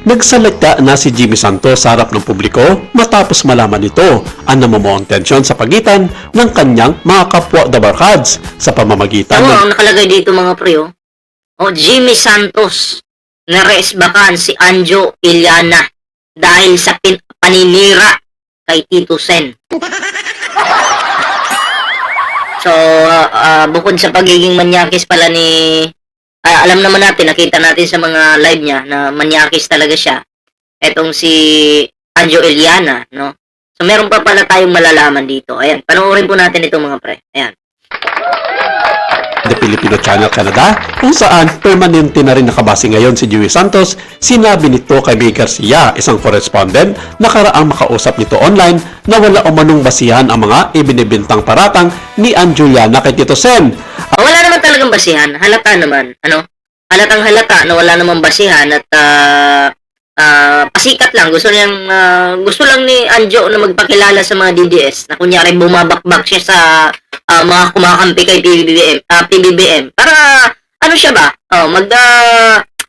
Nagsalita na si Jimmy Santos sa harap ng publiko matapos malaman nito ang namumuong tensyon sa pagitan ng kanyang mga kapwa dabarkads sa pamamagitan Tama, ng ang nakalagay dito mga pre, oh. O, Jimmy Santos, nareesbakan si Anjo Iliana dahil sa paninira kay Tito Sen. So, bukod sa pagiging manyakis pala ni... alam naman natin, nakita natin sa mga live niya na manyakis talaga siya. Etong si Anjo Iliana, no? So, meron pa pala tayong malalaman dito. Ayan, panoorin po natin ito mga pre. Ayan. The Filipino Channel Canada kung saan permanente na rin nakabase ngayon si Jimmy Santos. Sinabi nito kay May Garcia, isang correspondent, nakaraang makausap nito online na wala umanong basihan ang mga ibinibintang paratang ni Anjuliana kay Tito Sen. Wala naman talagang basihan. Halata naman. Ano? Halatang halata na wala namang basihan at pasikat lang. Gusto lang ni Anjo na magpakilala sa mga DDS na kunyari bumabakbak siya sa mga kumakampi kay PBBM. Para, ano siya ba?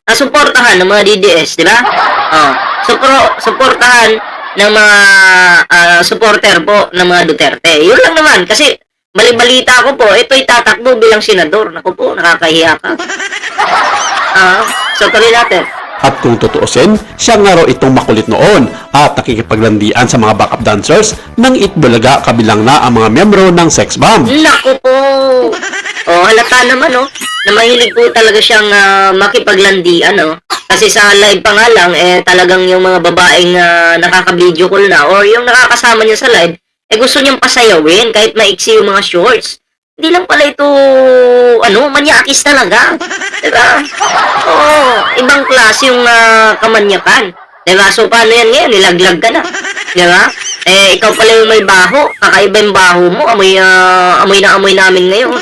Suportahan ng mga DDS, di ba? Suportahan ng mga supporter po ng mga Duterte. Yun lang naman. Kasi, balibalita ko po, ito'y tatakbo bilang senador. Naku po, nakakahiya ka. So, tuloy natin. At kung tutuusin, siya nga raw itong makulit noon at nakikipaglandian sa mga backup dancers ng Itbulaga kabilang na ang mga miyembro ng sex bomb. Naku po! Halata naman, na mahilig po talaga siyang makipaglandian, Kasi sa live pa nga lang, talagang yung mga babaeng nakaka-video call na or yung nakakasama niya sa live, gusto niyang pasayawin kahit maiksi yung mga shorts. Hindi lang pala ito, manyakis talaga. Diba? Ibang klase yung kamanyakan. Diba? So, paano yan ngayon? Nilaglag ka na. Diba? Ikaw pala yung may baho. Kakaiba yung baho mo. Amoy na amoy namin ngayon.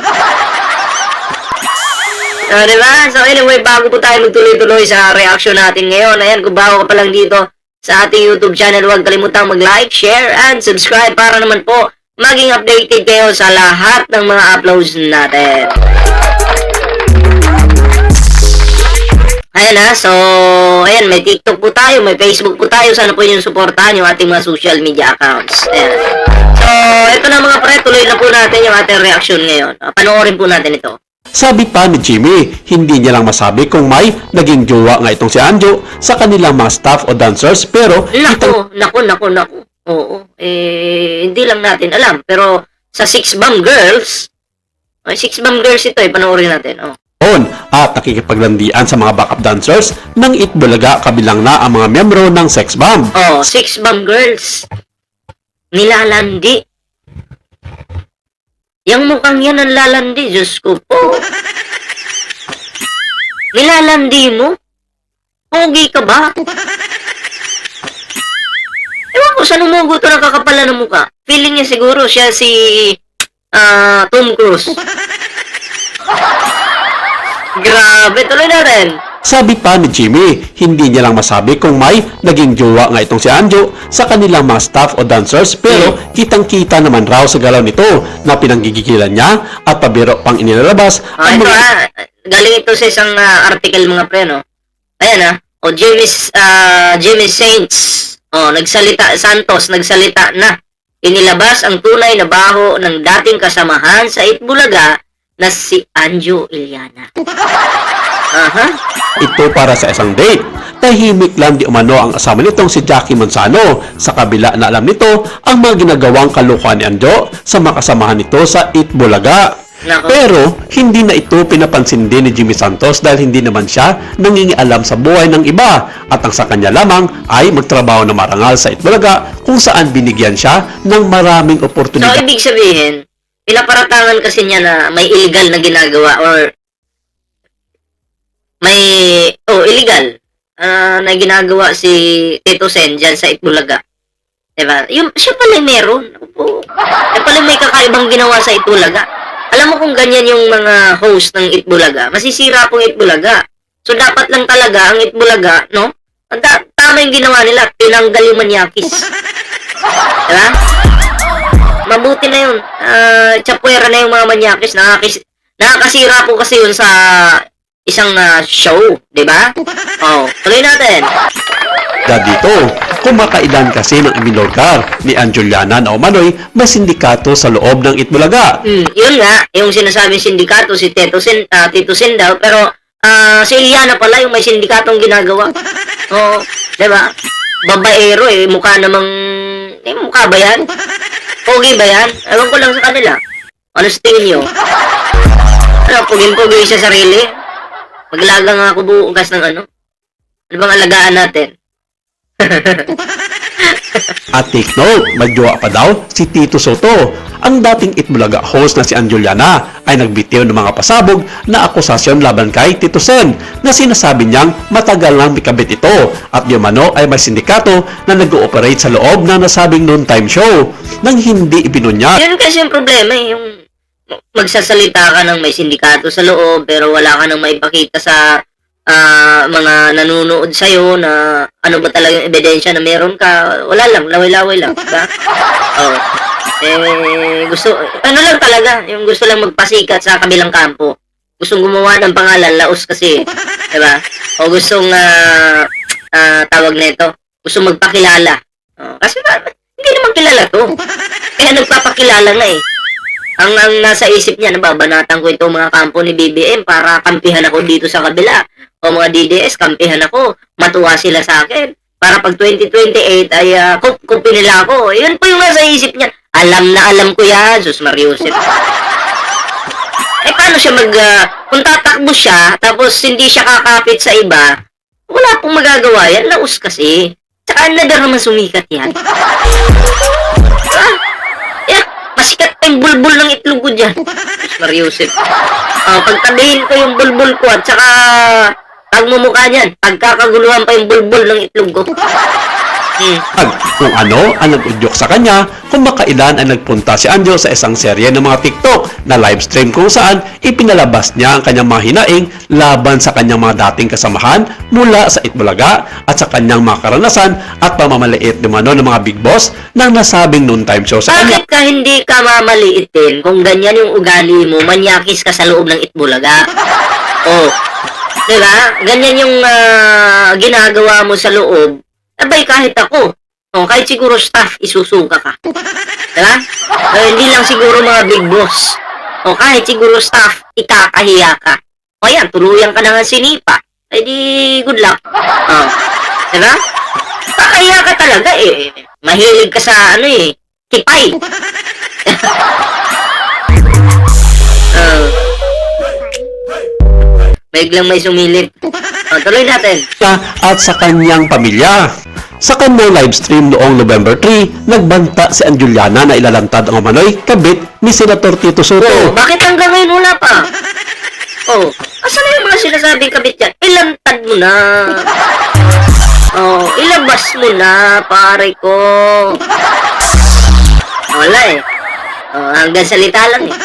Diba? So, anyway, bago po tayo magtuloy-tuloy sa reaction natin ngayon. Ayan, kung bago ka pa lang dito sa ating YouTube channel, huwag kalimutang mag-like, share, and subscribe para naman po maging updated kayo sa lahat ng mga uploads natin. Ayan so, ayan, may TikTok po tayo, may Facebook po tayo. Sana po yung suportahan yung ating mga social media accounts. Ayan. So, ito na mga pre, tuloy na po natin yung ating reaction ngayon. Panoorin po natin ito. Sabi pa ni Jimmy, hindi niya lang masabi kung may naging jowa nga itong si Anjo sa kanilang mga staff o dancers pero... Naku. Oo. Hindi lang natin alam. Pero sa Six Bomb Girls, Six Bomb Girls ito, panoorin natin. At nakikipaglandian sa mga backup dancers ng Itbulaga kabilang na ang mga miyembro ng sex bomb. Six Bomb Girls. Nilalandi. Yang mukhang yan ang lalandi, Diyos ko po. Nilalandi mo? Pogi ka ba? Ewan ko, saan umugo ito nakakapala ng mukha? Feeling niya siguro siya si Tom Cruise. Grabe, tuloy na rin. Sabi pa ni Jimmy, hindi niya lang masabi kung may naging jowa nga itong si Anjo sa kanilang mga staff o dancers pero kitang-kita naman raw sa galaw nito na pinanggigigilan niya at pabiro pang inilalabas. Galing ito sa isang article mga pre, no? Ayan Jimmy Saints. Santos nagsalita na. Inilabas ang tunay na baho ng dating kasamahan sa Itbulaga na si Anjo Iliana. Ito para sa isang date. Tahimik lang di umano ang asawa nitong si Jackie Manzano sa kabila na alam nito ang mga ginagawang kalukuhan ni Anjo sa makasamahan nito sa Itbulaga. Pero hindi na ito pinapansin din ni Jimmy Santos dahil hindi naman siya nangingialam sa buhay ng iba at ang sa kanya lamang ay magtrabaho na marangal sa Itbulaga kung saan binigyan siya ng maraming oportunidad. So, ibig sabihin, pinaparatangan kasi niya na may illegal na ginagawa or may illegal na ginagawa si Tito Sen dyan sa Itbulaga. Diba? Siya pala meron. Siya pala may kakaibang ginawa sa Itbulaga. Alam mo kung ganyan yung mga host ng Itbulaga, masisira pong Itbulaga. So, dapat lang talaga ang Itbulaga, no? Tama yung ginawa nila, tinanggal yung manyakis. Diba? Mabuti na yun. Tsapuera na yung mga manyakis. Nakakasira po kasi yun sa isang show, di ba? Tuloy natin. dito. Kumakailan kasi ng ibinulgar ni Anjuliana na umano'y may sindikato sa loob ng Itbulaga. Yun nga, yung sinasabing sindikato, si Tito Sen daw, pero si Iliana pala yung may sindikatong ginagawa. Oo, diba? Babaero eh, mukha namang, mukha ba yan? Pogi ba yan? Ewan ko lang sa kanila. Ano sa tingin nyo? Ano, pugin-pugi sa sarili? Maglaga nga ako bukas ng ano? Ano bang alagaan natin? At take note, magjowa pa daw si Tito Soto. Ang dating Itbulaga host na si Anjuliana ay nagbitiw ng mga pasabog na akusasyon laban kay Tito Sen na sinasabi niyang matagal nang mikabit ito at di umano ay may sindikato na nag-ooperate sa loob ng nasabing noontime show nang hindi ibinunyag. Yun kasi yung problema eh, yung magsasalita ka ng may sindikato sa loob pero wala ka nang maipakita sa mga nanonood sa'yo na ano ba talaga yung ebidensya na meron ka. Wala lang, laway-laway lang, diba? Oh. Gusto, ano lang talaga, yung gusto lang magpasikat sa kabilang kampo. Gustong gumawa ng pangalan, laos kasi, diba? O gustong, tawag na ito, gustong magpakilala. Kasi hindi naman kilala to. Kaya nagpapakilala nga eh. Ang nasa isip niya, nababanatan ko itong mga kampo ni BBM para kampihan ako dito sa kabila. O mga DDS, kampihan ako. Matuwa sila sa akin. Para pag 2028 ay kupin nila ako. Yun po yung nasa isip niya. Alam na alam ko yan, Sus Mariusip. Paano siya kung tatakbo siya, tapos hindi siya kakapit sa iba, wala pong magagawa yan. Laos kasi. Tsaka nagar naman sumikat yan. Masikat pa yung bulbul ng itlog ko dyan. Sus Mariusip. Pagtabihin ko yung bulbul ko at saka pagmumukha niyan, pagkakaguluhan pa yung bulbul ng itlog ko. Kung ano ang nag-udyok sa kanya kung makailan ay nagpunta si Anjo sa isang serye ng mga TikTok na live stream kung saan ipinalabas niya ang kanyang mga hinaing laban sa kanyang mga dating kasamahan mula sa Itbulaga at sa kanyang mga karanasan at pamamaliit naman ng mga big boss ng nasabing noontime show sa kanya. Bakit ka hindi ka mamaliitin kung ganyan yung ugali mo, manyakis ka sa loob ng Itbulaga? Oh, diba? Ganyan yung ginagawa mo sa loob. Abay, kahit ako. Kahit siguro staff, isusuka ka. Diba? Hindi lang siguro mga big boss. Kahit siguro staff, itakahiya ka. Ayan, tuluyan ka na nga sinipa. Ay di, good luck. Diba? Kakahiya ka talaga eh. Mahilig ka sa kipay. Biglang may sumilip. Tuloy natin. At sa kanyang pamilya. Sa kanyang live stream noong November 3, nagbanta si Anjuliana na ilalantad ang umano'y kabit ni Senator Tito Soto. Bakit hanggang ngayon wala pa? Asan na yung mga sinasabing kabit yan? Ilantad mo na. Ilabas mo na, pare ko. Wala eh. Hanggang salita lang eh.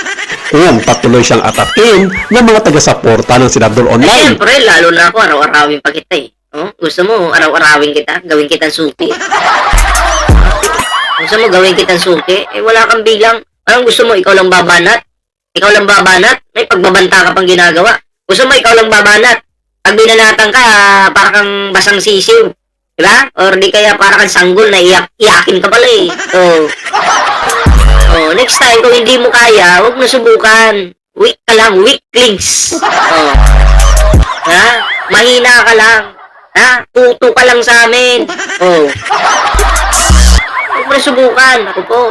Kung patuloy siyang atakin ng mga taga-suporta ng Senador Online. Siyempre, lalo na ako, araw-arawin pa kita eh. Gusto mo, araw-arawin kita? Gawin kitang suki? Gusto mo, gawin kitang suki? Wala kang bilang. Anong gusto mo, ikaw lang babanat? Ikaw lang babanat? May pagbabanta ka pang ginagawa. Gusto mo, ikaw lang babanat? Pag binanatan ka, para kang basang sisiw. Diba? Or di kaya para kang sanggol na iyakin ka pala eh. Next time, kung hindi mo kaya, huwag mo subukan. Weak ka lang, weaklings. Mahina ka lang. Puto ka lang sa amin. Huwag mo subukan. Ako po.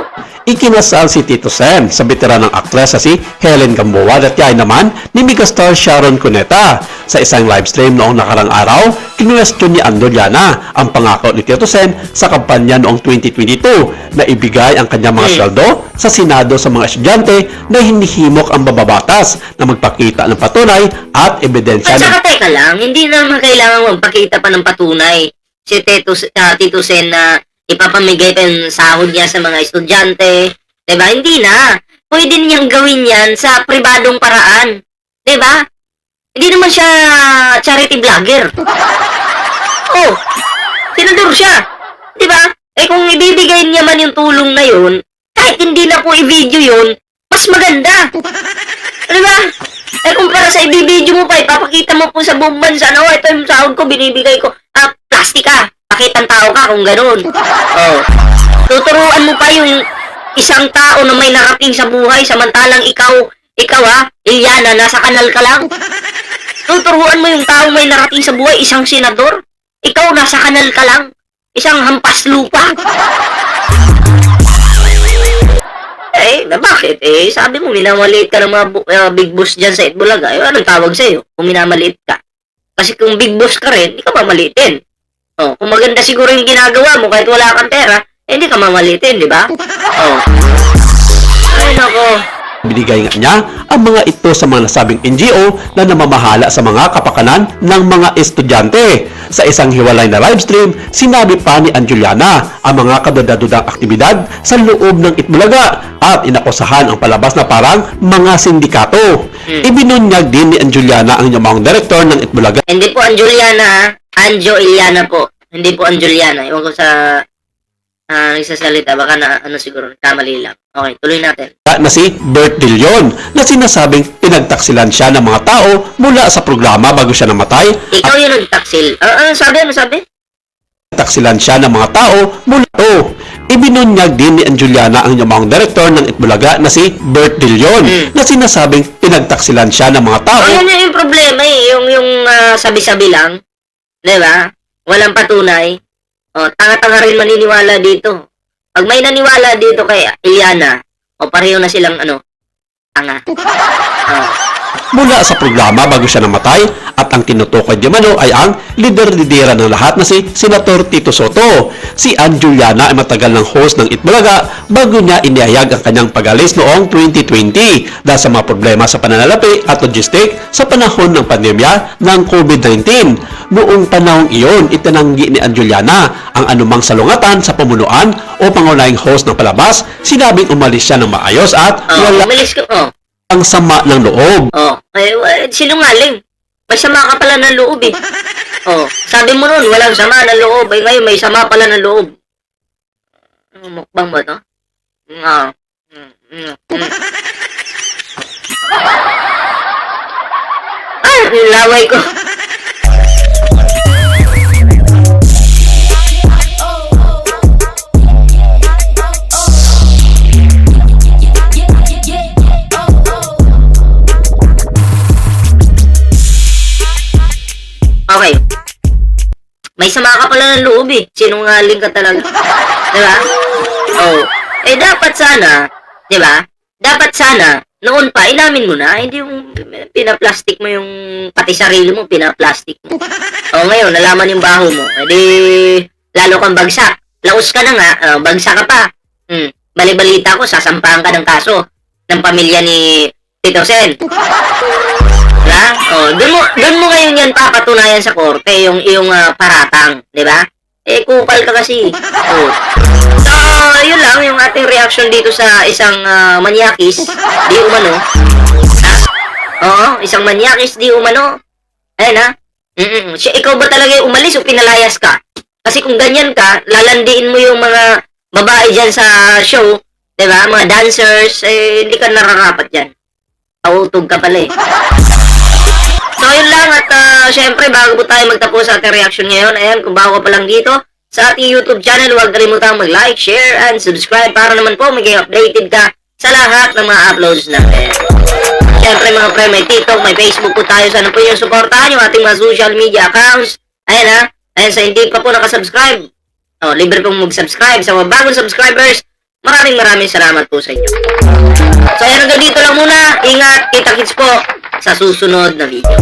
Ikinasal si Tito Sen sa veteranang aktres na si Helen Gamboa at yay naman ni megastar Sharon Cuneta. Sa isang live stream noong nakarang araw, kinwestiyon ni Anjuliana ang pangako ni Tito Sen sa kampanya noong 2022 na ibigay ang kanyang mga sweldo sa Senado sa mga estudyante na hinihimok ang bababatas na magpakita ng patunay at ebidensya. At saka teka lang, hindi naman kailangan magpakita pa ng patunay si Tito Sen na ipapamigay pa yung sahod niya sa mga estudyante. Diba? Hindi na. Pwede niyang gawin yan sa pribadong paraan. Diba? Hindi naman siya charity vlogger. Senador siya. Diba? Kung ibibigay niya man yung tulong na yun, kahit hindi na po i-video yun, mas maganda. Diba? Kung para sa i-video mo pa, ipapakita mo po sa buong bansa, ito yung sahod ko, binibigay ko. Plastika. Pakita ibang tao ka kung ganun. Oh. Tuturuan mo pa yung isang tao na may narating sa buhay samantalang ikaw Iliana, nasa kanal ka lang. Tuturuan mo yung tao may narating sa buhay, isang senador. Ikaw, nasa kanal ka lang. Isang hampas lupa. Bakit? Sabi mo, minamaliit ka ng mga big boss dyan sa Itbulaga. Anong tawag sa'yo kung minamaliit ka? Kasi kung big boss ka rin, hindi ka mamaliitin. Oh, kung maganda siguro yung ginagawa mo kahit wala kang pera, hindi ka mamaliitin, di ba? Oh. Ay, nako. Binigay nga niya ang mga ito sa mga nasabing NGO na namamahala sa mga kapakanan ng mga estudyante. Sa isang hiwalay na livestream, sinabi pa ni Anjuliana ang mga kadudadudang aktibidad sa loob ng Itbulaga at inakusahan ang palabas na parang mga sindikato. Ibinunyag din ni Anjuliana ang yamang direktor ng Itbulaga. Hindi po Anjuliana, Anjo Iliana po. Hindi po Anjuliana. Iwan ko sa nagsasalita, baka na siguro, kamali lang. Okay, tuloy natin. Na si Bert De Leon na sinasabing pinagtaksilan siya ng mga tao mula sa programa bago siya namatay. Ikaw yung nagtaksil. Ano sabi? Taksilan siya ng mga tao mula to. Ibinunyag din ni Anjuliana ang yamang direktor ng Itbulaga na si Bert De Leon na sinasabing pinagtaksilan siya ng mga tao. Yan yung problema yung sabi-sabi lang. Diba? Walang patunay. Tanga-tanga rin maniniwala dito. Pag may naniwala dito kay Iliana, pareho na silang tanga. Mula sa programa bago siya namatay at ang tinutukoy di mano ay ang lider-lidera ng lahat na si Senator Tito Soto. Si Anjuliana ay matagal ng host ng Itbulaga bago niya inihayag ang kanyang pag-alis noong 2020 dahil sa mga problema sa pananalapi at logistic sa panahon ng pandemya ng COVID-19. Noong panahong iyon, itinanggi ni Anjuliana ang anumang salungatan sa pamunuan o pangunahing host ng palabas. Sinabing umalis siya ng maayos at wala Umalis ka, ang sama ng loob. Sinungaling. May sama ka pala ng loob eh. Sabi mo nun, walang sama ng loob. Ngayon, may sama pala ng loob. Mukbang ba to? Laway ko. Okay. May sama ka pala ng loob eh. Sinungaling ka talaga. Diba? Dapat sana, diba? Dapat sana, noon pa, inamin mo na. Hindi yung pinaplastic mo yung, pati sarili mo, pinaplastic mo. Ngayon, nalaman yung baho mo. Lalo kang bagsak. Laos ka na nga, bagsak ka pa. Bali-balita ko, sasampahan ka ng kaso ng pamilya ni Tito Sen. Doon mo ngayon yan papatunayan sa korte, yung iyong paratang, di ba? Kupal ka kasi. So, yun lang yung ating reaction dito sa isang manyakis, di umano. Isang manyakis, di umano. Ayan ikaw ba talaga yung umalis o pinalayas ka? Kasi kung ganyan ka, lalandiin mo yung mga babae dyan sa show, di ba? Mga dancers, hindi ka nararapat dyan. Pautog ka pala eh. So, yun lang at syempre, bago po tayo magtapos sa ating reaction ngayon, ayan, kung bago ka pa lang dito sa ating YouTube channel, huwag kalimutang mag-like, share, and subscribe para naman po maging updated ka sa lahat ng mga uploads natin. Syempre, mga pre, may TikTok, may Facebook po tayo. Sana po yung supportahan yung ating mga social media accounts. Ayan ayan, sa hindi pa po nakasubscribe, libre pong mag-subscribe. Sa mga bagong subscribers, maraming salamat po sa inyo. So, ayan, hanggang dito lang muna. Ingat, kita-kits po sa susunod na video.